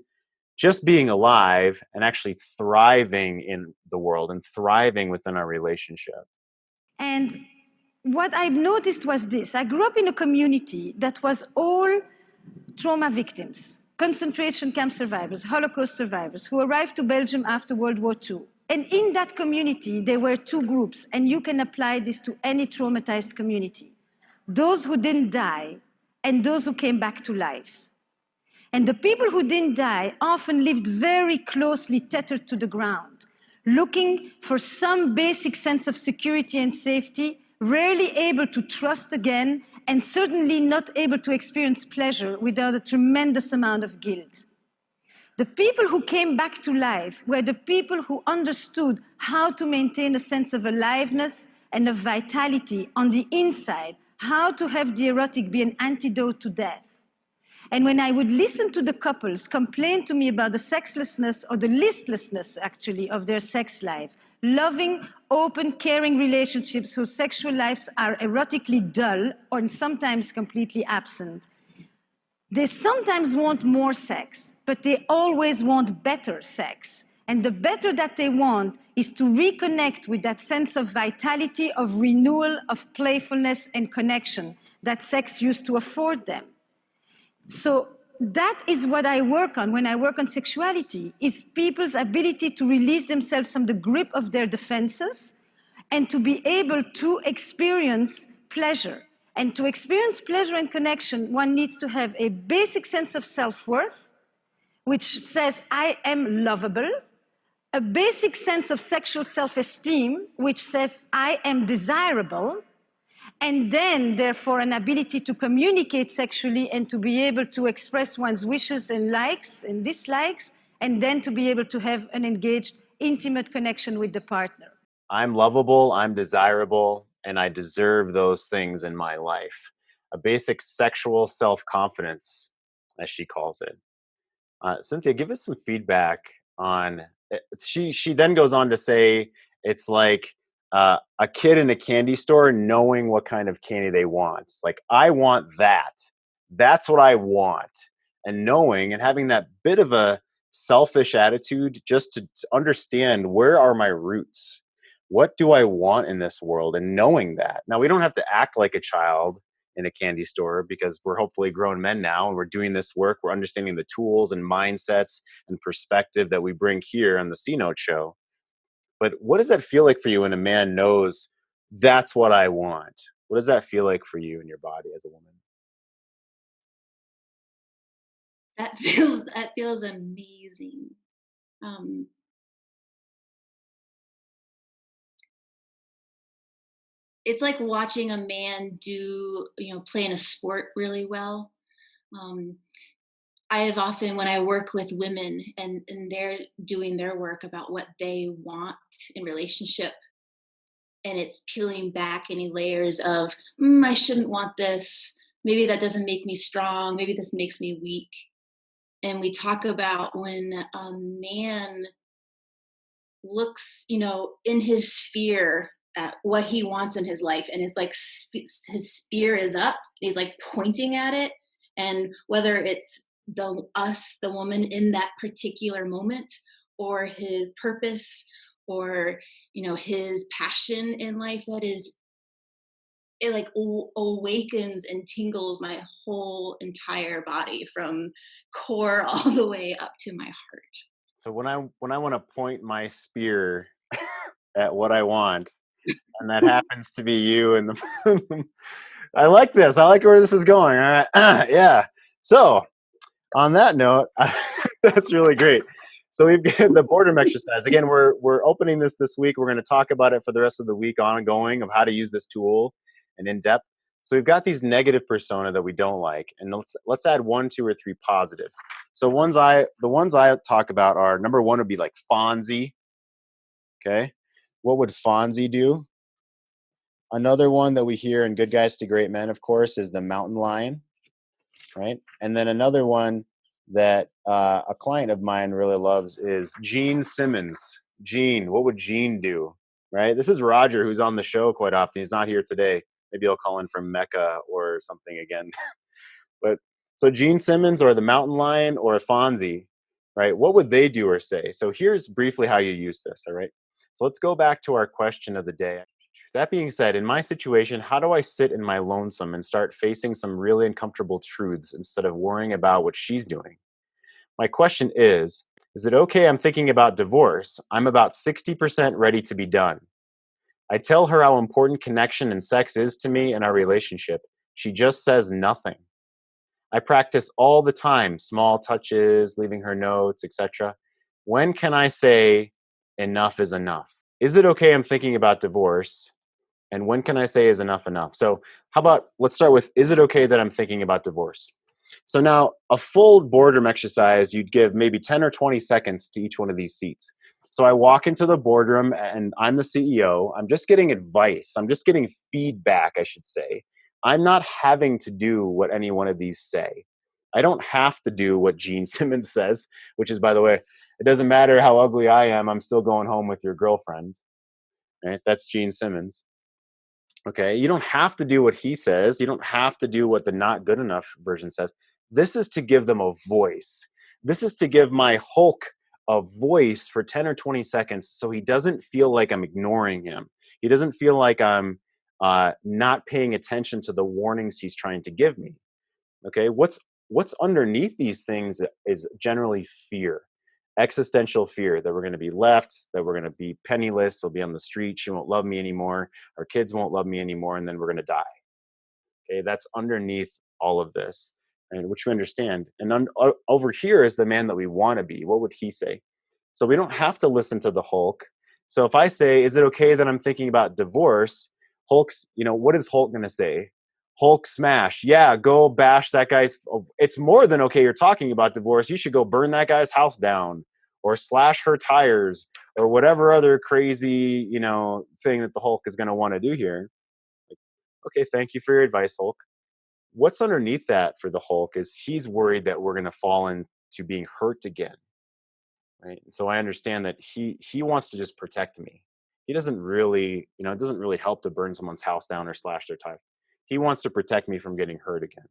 just being alive and actually thriving in the world and thriving within our relationship. And what I've noticed was this. I grew up in a community that was all trauma victims, concentration camp survivors, Holocaust survivors who arrived to Belgium after World War II. And in that community, there were two groups, and you can apply this to any traumatized community. Those who didn't die and those who came back to life. And the people who didn't die often lived very closely tethered to the ground, looking for some basic sense of security and safety, rarely able to trust again, and certainly not able to experience pleasure without a tremendous amount of guilt. The people who came back to life were the people who understood how to maintain a sense of aliveness and of vitality on the inside, how to have the erotic be an antidote to death. And when I would listen to the couples complain to me about the sexlessness or the listlessness, actually, of their sex lives, loving, open, caring relationships whose sexual lives are erotically dull or sometimes completely absent, they sometimes want more sex, but they always want better sex. And the better that they want is to reconnect with that sense of vitality, of renewal, of playfulness and connection that sex used to afford them. So that is what I work on when I work on sexuality, is people's ability to release themselves from the grip of their defenses and to be able to experience pleasure. And to experience pleasure and connection, one needs to have a basic sense of self-worth, which says, I am lovable, a basic sense of sexual self-esteem, which says, I am desirable, and then, therefore, an ability to communicate sexually and to be able to express one's wishes and likes and dislikes, and then to be able to have an engaged, intimate connection with the partner. I'm lovable, I'm desirable, and I deserve those things in my life. A basic sexual self-confidence, as she calls it. Cynthia, give us some feedback on. She then goes on to say it's like a kid in a candy store knowing what kind of candy they want. It's like, I want that. That's what I want. And knowing and having that bit of a selfish attitude just to understand, where are my roots? What do I want in this world? And knowing that. Now, we don't have to act like a child in a candy store, because we're hopefully grown men now and we're doing this work. We're understanding the tools and mindsets and perspective that we bring here on the C Note show. But what does that feel like for you when a man knows that's what I want? What does that feel like for you in your body as a woman? That feels amazing. It's like watching a man play in a sport really well. I have often, when I work with women and they're doing their work about what they want in relationship, and it's peeling back any layers of, I shouldn't want this. Maybe that doesn't make me strong. Maybe this makes me weak. And we talk about when a man looks, in his sphere at what he wants in his life, and it's like his spear is up, and he's like pointing at it, and whether it's the woman in that particular moment, or his purpose, or his passion in life, that is, it like awakens and tingles my whole entire body from core all the way up to my heart. So when I want to point my spear at what I want, and that happens to be you and the I like this. I like where this is going. All right. Yeah. So on that note, that's really great. So we've got the boredom exercise. Again, we're opening this week. We're going to talk about it for the rest of the week ongoing of how to use this tool and in depth. So we've got these negative persona that we don't like, and let's add 1, 2, or 3 positive. So the ones I talk about are, number 1 would be like Fonzie. Okay, what would Fonzie do? Another one that we hear in Good Guys to Great Men, of course, is the mountain lion, right? And then another one that a client of mine really loves is Gene Simmons. Gene, what would Gene do, right? This is Roger, who's on the show quite often. He's not here today. Maybe I'll call in from Mecca or something again. But so Gene Simmons or the mountain lion or Fonzie, right? What would they do or say? So here's briefly how you use this, all right? So let's go back to our question of the day. That being said, in my situation, how do I sit in my lonesome and start facing some really uncomfortable truths instead of worrying about what she's doing? My question is it okay I'm thinking about divorce? I'm about 60% ready to be done. I tell her how important connection and sex is to me and our relationship. She just says nothing. I practice all the time, small touches, leaving her notes, etc. When can I say enough is enough? Is it okay I'm thinking about divorce? And when can I say is enough enough? So how about, let's start with, is it okay that I'm thinking about divorce? So now a full boardroom exercise, you'd give maybe 10 or 20 seconds to each one of these seats. So I walk into the boardroom and I'm the CEO. I'm just getting advice. I'm just getting feedback, I should say. I'm not having to do what any one of these say. I don't have to do what Gene Simmons says, which is, by the way, it doesn't matter how ugly I am, I'm still going home with your girlfriend. Right? That's Gene Simmons. Okay, you don't have to do what he says. You don't have to do what the not good enough version says. This is to give them a voice. This is to give my Hulk a voice for 10 or 20 seconds so he doesn't feel like I'm ignoring him. He doesn't feel like I'm not paying attention to the warnings he's trying to give me. Okay, what's underneath these things is generally fear. Existential fear that we're going to be left, that we're going to be penniless, we'll be on the street, she won't love me anymore, our kids won't love me anymore, and then we're going to die. Okay, that's underneath all of this, and which we understand. And over here is the man that we want to be. What would he say? So we don't have to listen to the Hulk. So if I say, is it okay that I'm thinking about divorce? Hulk's, what is Hulk going to say? Hulk smash. Yeah, go bash that guy's. It's more than okay. You're talking about divorce. You should go burn that guy's house down or slash her tires or whatever other crazy, thing that the Hulk is going to want to do here. Okay, thank you for your advice, Hulk. What's underneath that for the Hulk is he's worried that we're going to fall into being hurt again. Right. And so I understand that he wants to just protect me. He doesn't really, it doesn't really help to burn someone's house down or slash their tire. He wants to protect me from getting hurt again.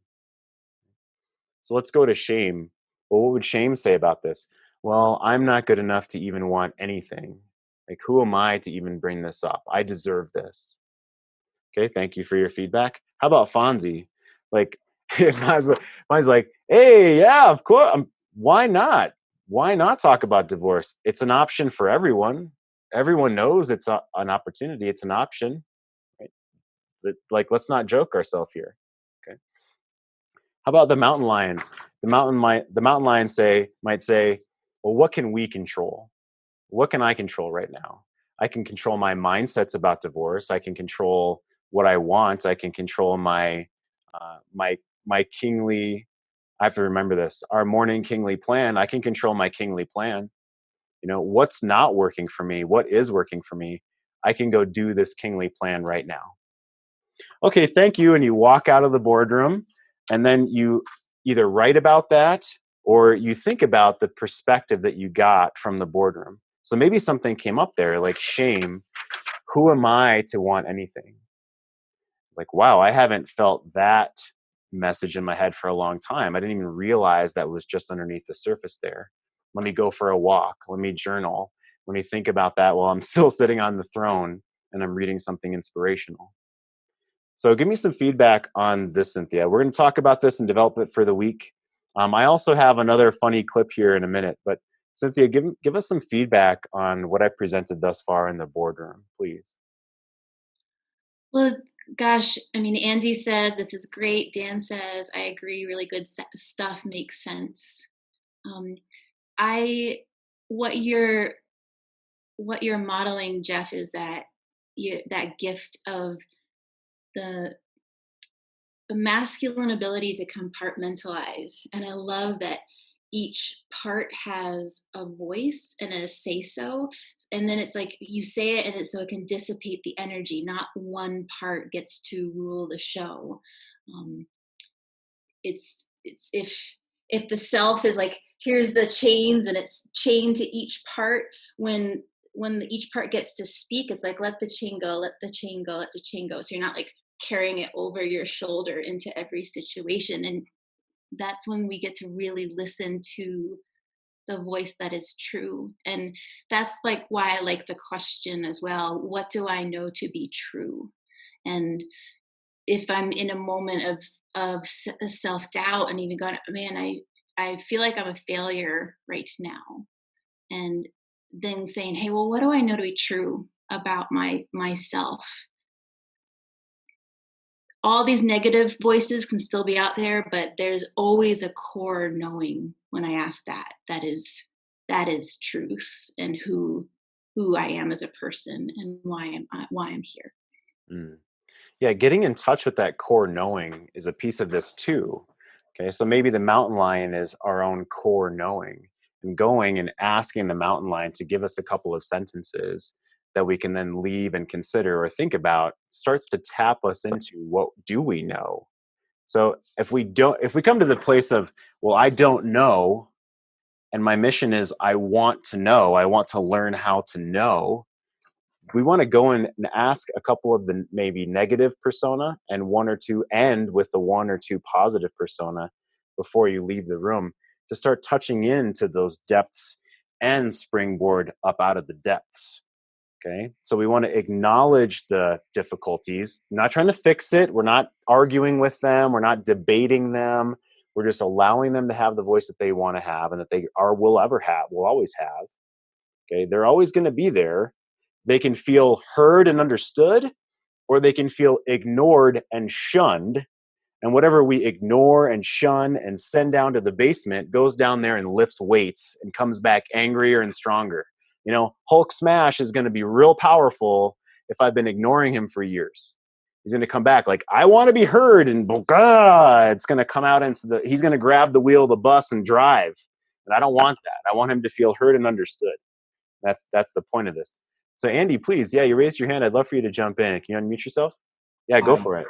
So let's go to shame. Well, what would shame say about this? Well, I'm not good enough to even want anything. Like, who am I to even bring this up? I deserve this. Okay, thank you for your feedback. How about Fonzie? Like, if Fonzie's like, hey, yeah, of course. Why not? Why not talk about divorce? It's an option for everyone. Everyone knows it's an opportunity. It's an option. Right? But, let's not joke ourselves here. Okay. How about the mountain lion? The mountain lion might say, well, what can we control? What can I control right now? I can control my mindsets about divorce. I can control what I want. I can control my kingly. I have to remember this. Our morning kingly plan. I can control my kingly plan. What's not working for me? What is working for me? I can go do this kingly plan right now. Okay, thank you. And you walk out of the boardroom, and then you either write about that or you think about the perspective that you got from the boardroom. So maybe something came up there like shame. Who am I to want anything? Like, wow, I haven't felt that message in my head for a long time. I didn't even realize that was just underneath the surface there. Let me go for a walk. Let me journal. Let me think about that while I'm still sitting on the throne and I'm reading something inspirational. So give me some feedback on this, Cynthia. We're going to talk about this and develop it for the week. I also have another funny clip here in a minute, but Cynthia, give us some feedback on what I presented thus far in the boardroom, please. Well, gosh, I mean, Andy says this is great. Dan says I agree. Really good stuff makes sense. I what you're modeling, Jeff, is that that gift of the masculine ability to compartmentalize, and I love that each part has a voice and a say so, and then it's like you say it and so it can dissipate the energy, not one part gets to rule the show. um, it's if the self is like, here's the chains and it's chained to each part, when each part gets to speak, it's like, let the chain go, let the chain go, let the chain go, so you're not like carrying it over your shoulder into every situation. And that's when we get to really listen to the voice that is true. And that's like why I like the question as well, what do I know to be true? And if I'm in a moment of self-doubt and even going, man, I feel like I'm a failure right now, and then saying, hey, well, what do I know to be true about myself? All these negative voices can still be out there, but there's always a core knowing when I ask that is truth, and who I am as a person and why I'm here. Mm. Yeah, getting in touch with that core knowing is a piece of this too. Okay, so maybe the mountain lion is our own core knowing, and going and asking the mountain lion to give us a couple of sentences that we can then leave and consider or think about starts to tap us into what do we know. So if we come to the place of, well, I don't know, and my mission is I want to know, I want to learn how to know, we want to go in and ask a couple of the maybe negative persona and one or two end with the one or two positive persona before you leave the room, to start touching into those depths and springboard up out of the depths. Okay, so we want to acknowledge the difficulties, not trying to fix it, we're not arguing with them, we're not debating them, we're just allowing them to have the voice that they want to have and that they will always have. Okay, they're always going to be there. They can feel heard and understood, or they can feel ignored and shunned. And whatever we ignore and shun and send down to the basement goes down there and lifts weights and comes back angrier and stronger. You know, Hulk smash is going to be real powerful if I've been ignoring him for years. He's going to come back like, I want to be heard, and it's going to come out into he's going to grab the wheel of the bus and drive. And I don't want that. I want him to feel heard and understood. That's the point of this. So Andy, please, yeah, you raised your hand. I'd love for you to jump in. Can you unmute yourself? Yeah, go for it.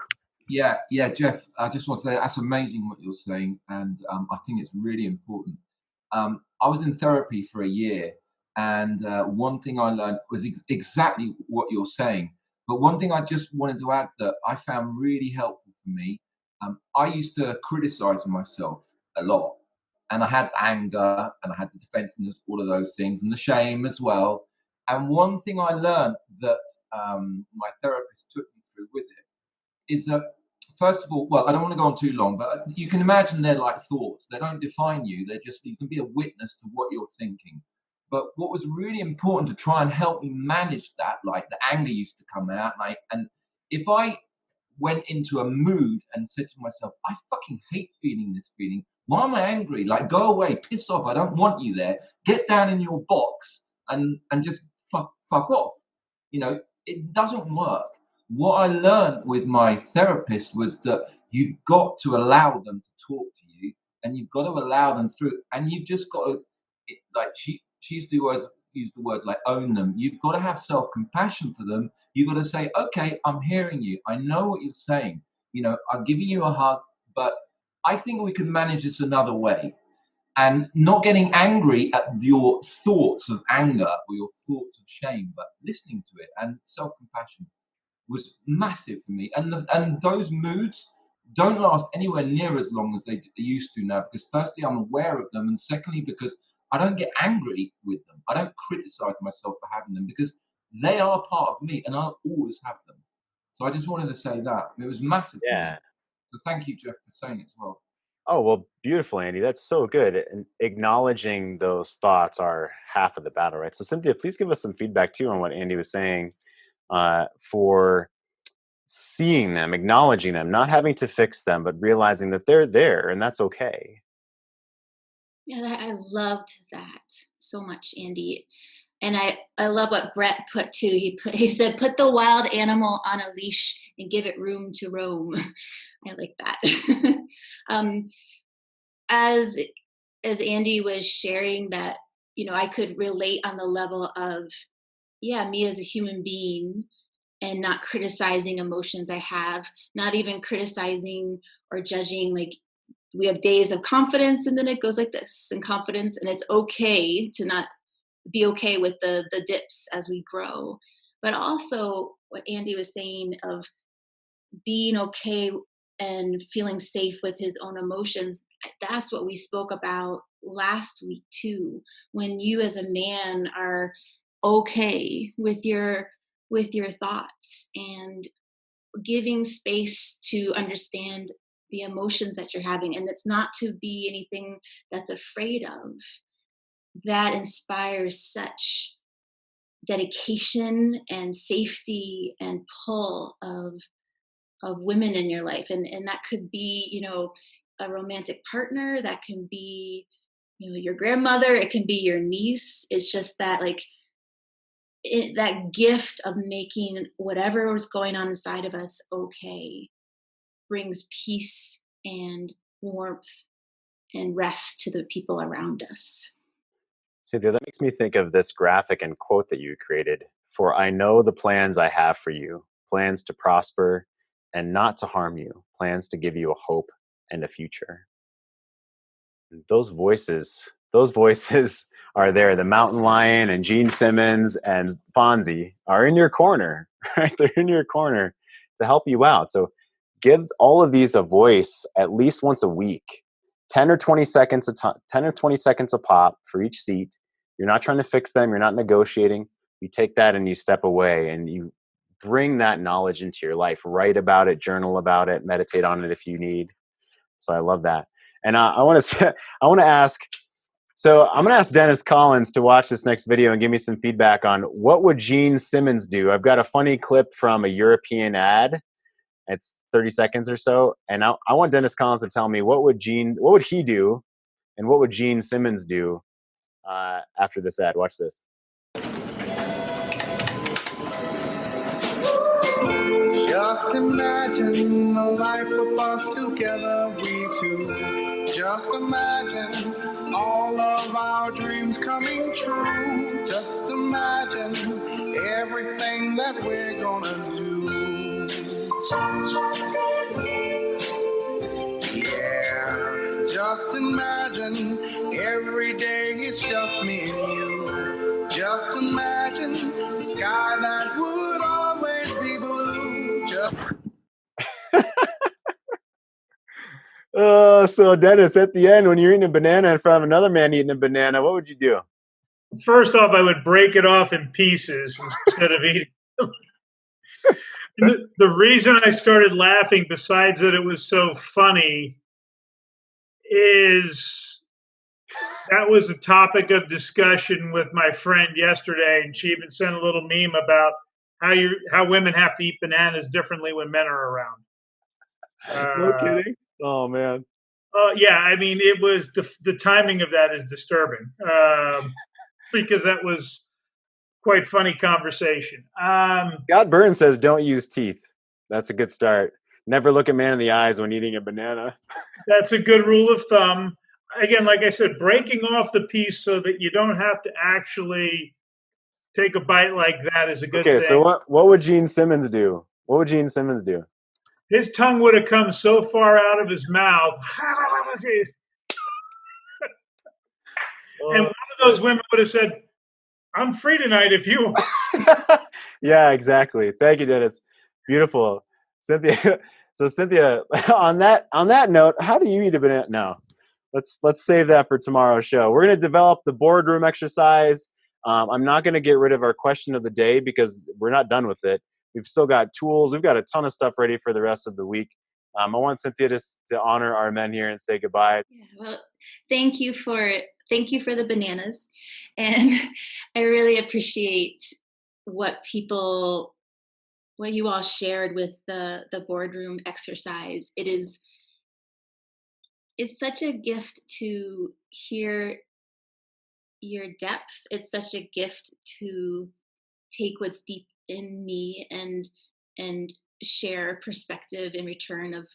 Yeah, Jeff, I just want to say that's amazing what you're saying, and I think it's really important. I was in therapy for a year, and one thing I learned was exactly what you're saying. But one thing I just wanted to add that I found really helpful for me, I used to criticize myself a lot, and I had anger, and I had the defensiveness, all of those things, and the shame as well. And one thing I learned that my therapist took me through with it is that, first of all, well, I don't want to go on too long, but you can imagine they're like thoughts. They don't define you. They're just, you can be a witness to what you're thinking. But what was really important to try and help me manage that, like the anger used to come out, and if I went into a mood and said to myself, I fucking hate feeling this feeling. Why am I angry? Like, go away, piss off. I don't want you there. Get down in your box and just fuck off. You know, it doesn't work. What I learned with my therapist was that you've got to allow them to talk to you, and you've got to allow them through, and you've just got to, like she used the word like own them. You've got to have self-compassion for them. You've got to say, okay, I'm hearing you. I know what you're saying. You know, I'm giving you a hug, but I think we can manage this another way. and not getting angry at your thoughts of anger or your thoughts of shame, but listening to it. And self-compassion was massive for me. And those moods don't last anywhere near as long as they used to now, because firstly, I'm aware of them, and secondly, because I don't get angry with them. I don't criticize myself for having them, because they are part of me and I'll always have them. So I just wanted to say that. It was massive for me. Yeah. So thank you, Jeff, for saying it as well. Oh, well, beautiful, Andy. That's so good. And acknowledging those thoughts are half of the battle, right? So, Cynthia, please give us some feedback too on what Andy was saying, for seeing them, acknowledging them, not having to fix them, but realizing that they're there and that's okay. Yeah, I loved that so much, Andy. And I love what Brett put too. He said, put the wild animal on a leash and give it room to roam. I like that. As Andy was sharing that, I could relate on the level of, yeah, me as a human being, and not criticizing emotions I have, not even criticizing or judging. Like, we have days of confidence and then it goes like this, and confidence, and it's okay to not be okay with the dips as we grow. But also what Andy was saying of being okay and feeling safe with his own emotions, that's what we spoke about last week too. When you as a man are okay with your thoughts and giving space to understand the emotions that you're having, and it's not to be anything that's afraid of, that inspires such dedication and safety and pull of women in your life. And that could be, a romantic partner, that can be, your grandmother, it can be your niece. It's just that, like, that gift of making whatever was going on inside of us okay brings peace and warmth and rest to the people around us. Cynthia, that makes me think of this graphic and quote that you created. For I know the plans I have for you, plans to prosper and not to harm you, plans to give you a hope and a future. And those voices are there. The mountain lion and Gene Simmons and Fonzie are in your corner, right? They're in your corner to help you out. So give all of these a voice at least once a week. 10 or 20 seconds 10 or 20 seconds a pop for each seat. You're not trying to fix them. You're not negotiating. You take that and you step away and you bring that knowledge into your life. Write about it, journal about it, meditate on it if you need. So I love that. And I want to ask. So I'm going to ask Dennis Collins to watch this next video and give me some feedback on what would Gene Simmons do. I've got a funny clip from a European ad. It's 30 seconds or so. And I want Dennis Collins to tell me what would he do and what would Gene Simmons do after this ad. Watch this. Just imagine a life with us together, we two. Just imagine all of our dreams coming true. Just imagine everything that we're gonna do. Just trust in me. Yeah, just imagine every day it's just me and you. Just imagine the sky that would always be blue. So Dennis, at the end, when you're eating a banana in front of another man eating a banana, what would you do? First off, I would break it off in pieces instead of eating. The reason I started laughing, besides that it was so funny, is that was a topic of discussion with my friend yesterday, and she even sent a little meme about how women have to eat bananas differently when men are around. No kidding. Oh man. Yeah, I mean, it was the timing of that is disturbing because that was quite funny conversation. Scott Burns says don't use teeth. That's a good start. Never look a man in the eyes when eating a banana. That's a good rule of thumb. Again, like I said, breaking off the piece so that you don't have to actually take a bite like that is a good thing. Okay, so what would Gene Simmons do? What would Gene Simmons do? His tongue would have come so far out of his mouth. And one of those women would have said, I'm free tonight if you. Yeah, exactly. Thank you, Dennis. Beautiful. Cynthia. So Cynthia, on that note, how do you eat a banana? No, let's save that for tomorrow's show. We're going to develop the boardroom exercise. I'm not going to get rid of our question of the day because we're not done with it. We've still got tools. We've got a ton of stuff ready for the rest of the week. I want Cynthia to honor our men here and say goodbye. Yeah, well, thank you for the bananas, and I really appreciate what you all shared with the boardroom exercise. It's such a gift to hear your depth. It's such a gift to take what's deep in me and share perspective in return of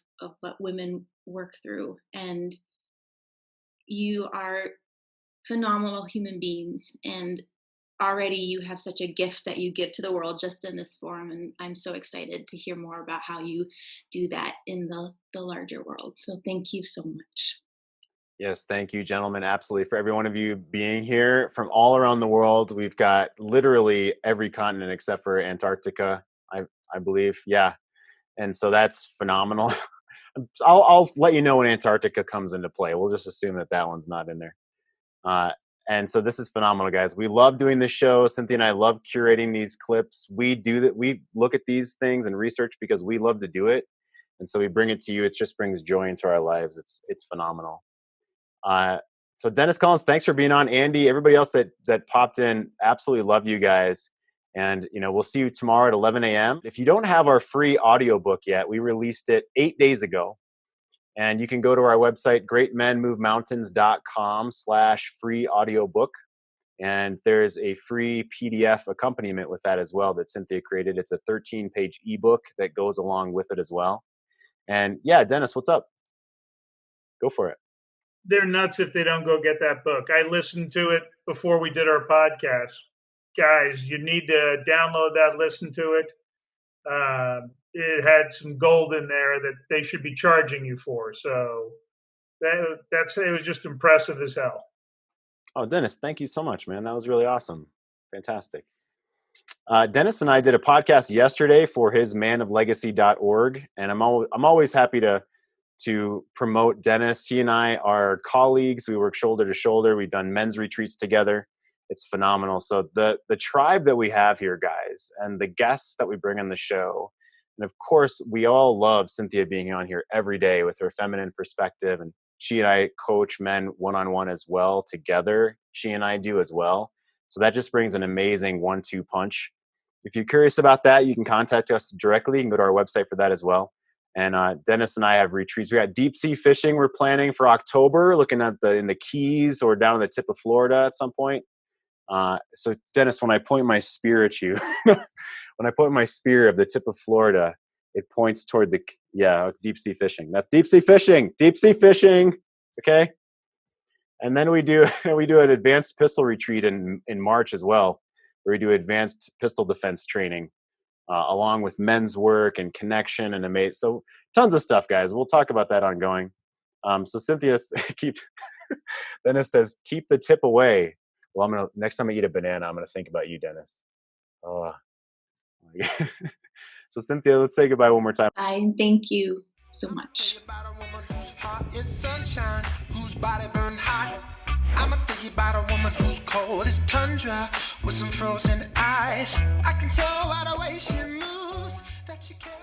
what women work through. And you are phenomenal human beings, and already you have such a gift that you give to the world just in this forum, and I'm so excited to hear more about how you do that in the larger world. So thank you so much. Yes, thank you, gentlemen. Absolutely. For every one of you being here from all around the world, we've got literally every continent except for Antarctica, I believe. Yeah. And so that's phenomenal. I'll let you know when Antarctica comes into play. We'll just assume that one's not in there. And so this is phenomenal, guys. We love doing this show. Cynthia and I love curating these clips. We do that. We look at these things and research because we love to do it. And so we bring it to you. It just brings joy into our lives. It's phenomenal. So Dennis Collins, thanks for being on. Andy, everybody else that popped in, absolutely love you guys. And, we'll see you tomorrow at 11 a.m. If you don't have our free audiobook yet, we released it 8 days ago. And you can go to our website, greatmenmovemountains.com/free audiobook. And there's a free PDF accompaniment with that as well that Cynthia created. It's a 13-page ebook that goes along with it as well. And yeah, Dennis, what's up? Go for it. They're nuts if they don't go get that book. I listened to it before we did our podcast. Guys, you need to download that, listen to it. It had some gold in there that they should be charging you for. So it was just impressive as hell. Oh, Dennis, thank you so much, man. That was really awesome. Fantastic. Dennis and I did a podcast yesterday for his manoflegacy.org, and I'm always happy to promote Dennis. He and I are colleagues. We work shoulder to shoulder. We've done men's retreats together. It's phenomenal. So the tribe that we have here, guys, and the guests that we bring on the show, and of course, we all love Cynthia being on here every day with her feminine perspective, and she and I coach men one-on-one as well together. She and I do as well. So that just brings an amazing 1-2 punch. If you're curious about that, you can contact us directly. You can go to our website for that as well. And Dennis and I have retreats. We got deep sea fishing we're planning for October, looking at in the Keys or down on the tip of Florida at some point. So Dennis, when I point my spear at you, when I point my spear of the tip of Florida, it points toward deep sea fishing. That's deep sea fishing. Deep sea fishing. Okay. And then we do an advanced pistol retreat in March as well, where we do advanced pistol defense training. Along with men's work and connection and amazing. So tons of stuff, guys. We'll talk about that ongoing. So Cynthia, Dennis says, keep the tip away. Well, next time I eat a banana, I'm going to think about you, Dennis. Oh. So Cynthia, let's say goodbye one more time. I thank you so much. I'ma tell you about a woman who's cold as tundra with some frozen eyes. I can tell by the way she moves that she can't.